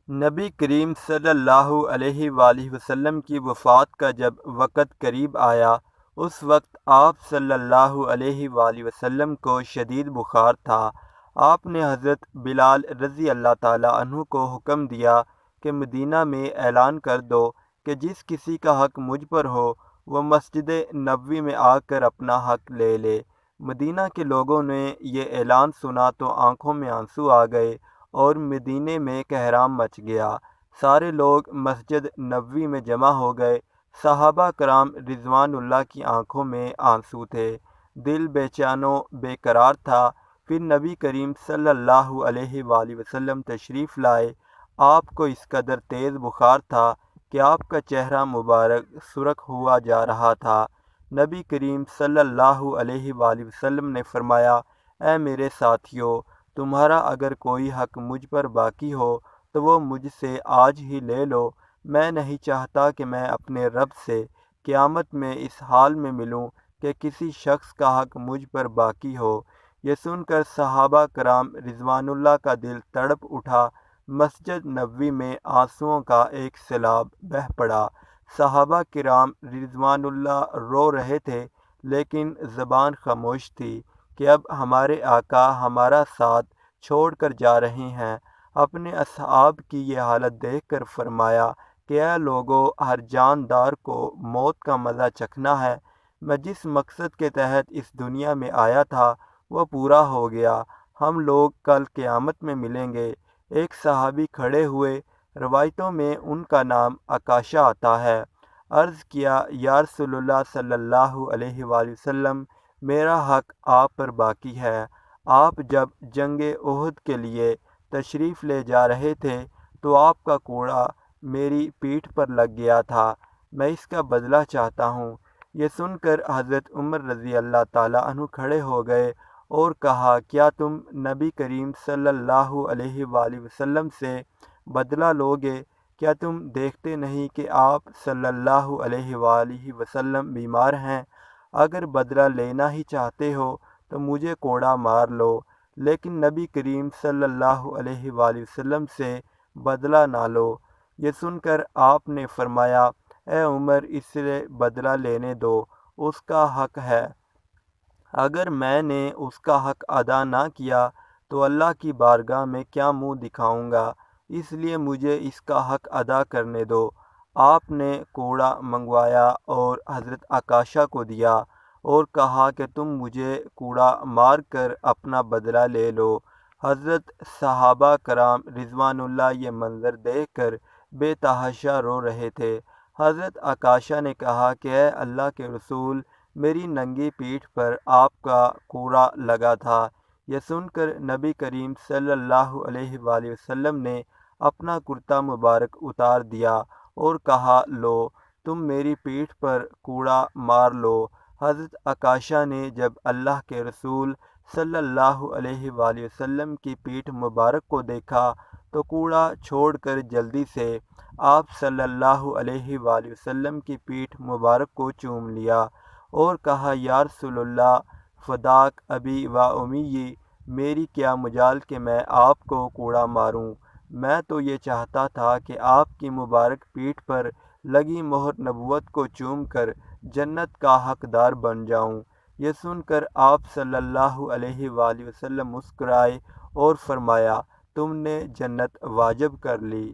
نبی کریم صلی اللہ علیہ وآلہ وسلم کی وفات کا جب وقت قریب آیا، اس وقت آپ صلی اللہ علیہ وآلہ وسلم کو شدید بخار تھا۔ آپ نے حضرت بلال رضی اللہ تعالیٰ عنہ کو حکم دیا کہ مدینہ میں اعلان کر دو کہ جس کسی کا حق مجھ پر ہو وہ مسجد نبوی میں آ کر اپنا حق لے لے۔ مدینہ کے لوگوں نے یہ اعلان سنا تو آنکھوں میں آنسو آ گئے اور مدینے میں کہرام مچ گیا۔ سارے لوگ مسجد نبوی میں جمع ہو گئے۔ صحابہ کرام رضوان اللہ کی آنکھوں میں آنسو تھے، دل بے چین و بے قرار تھا۔ پھر نبی کریم صلی اللہ علیہ وآلہ وسلم تشریف لائے۔ آپ کو اس قدر تیز بخار تھا کہ آپ کا چہرہ مبارک سرخ ہوا جا رہا تھا۔ نبی کریم صلی اللہ علیہ وآلہ وسلم نے فرمایا، اے میرے ساتھیو، تمہارا اگر کوئی حق مجھ پر باقی ہو تو وہ مجھ سے آج ہی لے لو۔ میں نہیں چاہتا کہ میں اپنے رب سے قیامت میں اس حال میں ملوں کہ کسی شخص کا حق مجھ پر باقی ہو۔ یہ سن کر صحابہ کرام رضوان اللہ کا دل تڑپ اٹھا۔ مسجد نبوی میں آنسوؤں کا ایک سیلاب بہہ پڑا۔ صحابہ کرام رضوان اللہ رو رہے تھے، لیکن زبان خاموش تھی کہ اب ہمارے آقا ہمارا ساتھ چھوڑ کر جا رہے ہیں۔ اپنے اصحاب کی یہ حالت دیکھ کر فرمایا کہ اے لوگو، ہر جاندار کو موت کا مزہ چکھنا ہے۔ میں جس مقصد کے تحت اس دنیا میں آیا تھا وہ پورا ہو گیا۔ ہم لوگ کل قیامت میں ملیں گے۔ ایک صحابی کھڑے ہوئے، روایتوں میں ان کا نام عکاشہ آتا ہے۔ عرض کیا، یا رسول اللہ صلی اللہ علیہ وآلہ وسلم، میرا حق آپ پر باقی ہے۔ آپ جب جنگ احد کے لیے تشریف لے جا رہے تھے تو آپ کا کوڑا میری پیٹھ پر لگ گیا تھا، میں اس کا بدلہ چاہتا ہوں۔ یہ سن کر حضرت عمر رضی اللہ تعالیٰ عنہ کھڑے ہو گئے اور کہا، کیا تم نبی کریم صلی اللہ علیہ وآلہ وسلم سے بدلہ لوگے؟ کیا تم دیکھتے نہیں کہ آپ صلی اللہ علیہ وآلہ وسلم بیمار ہیں؟ اگر بدلہ لینا ہی چاہتے ہو تو مجھے کوڑا مار لو، لیکن نبی کریم صلی اللہ علیہ وآلہ وسلم سے بدلہ نہ لو۔ یہ سن کر آپ نے فرمایا، اے عمر، اس سے بدلہ لینے دو، اس کا حق ہے۔ اگر میں نے اس کا حق ادا نہ کیا تو اللہ کی بارگاہ میں کیا منہ دکھاؤں گا، اس لیے مجھے اس کا حق ادا کرنے دو۔ آپ نے کوڑا منگوایا اور حضرت عکاشہ کو دیا اور کہا کہ تم مجھے کوڑا مار کر اپنا بدلہ لے لو۔ حضرت صحابہ کرام رضوان اللہ یہ منظر دیکھ کر بے تحاشا رو رہے تھے۔ حضرت عکاشہ نے کہا کہ اے اللہ کے رسول، میری ننگی پیٹھ پر آپ کا کوڑا لگا تھا۔ یہ سن کر نبی کریم صلی اللہ علیہ وآلہ وسلم نے اپنا کرتا مبارک اتار دیا اور کہا، لو، تم میری پیٹھ پر کوڑا مار لو۔ حضرت عکاشہ نے جب اللہ کے رسول صلی اللہ علیہ وآلہ وسلم کی پیٹھ مبارک کو دیکھا تو کوڑا چھوڑ کر جلدی سے آپ صلی اللہ علیہ وآلہ وسلم کی پیٹھ مبارک کو چوم لیا اور کہا، یا رسول اللہ، فداک ابی و امی، میری کیا مجال کہ میں آپ کو کوڑا ماروں۔ میں تو یہ چاہتا تھا کہ آپ کی مبارک پیٹھ پر لگی مہر نبوت کو چوم کر جنت کا حقدار بن جاؤں۔ یہ سن کر آپ صلی اللہ علیہ وآلہ وسلم مسکرائے اور فرمایا، تم نے جنت واجب کر لی۔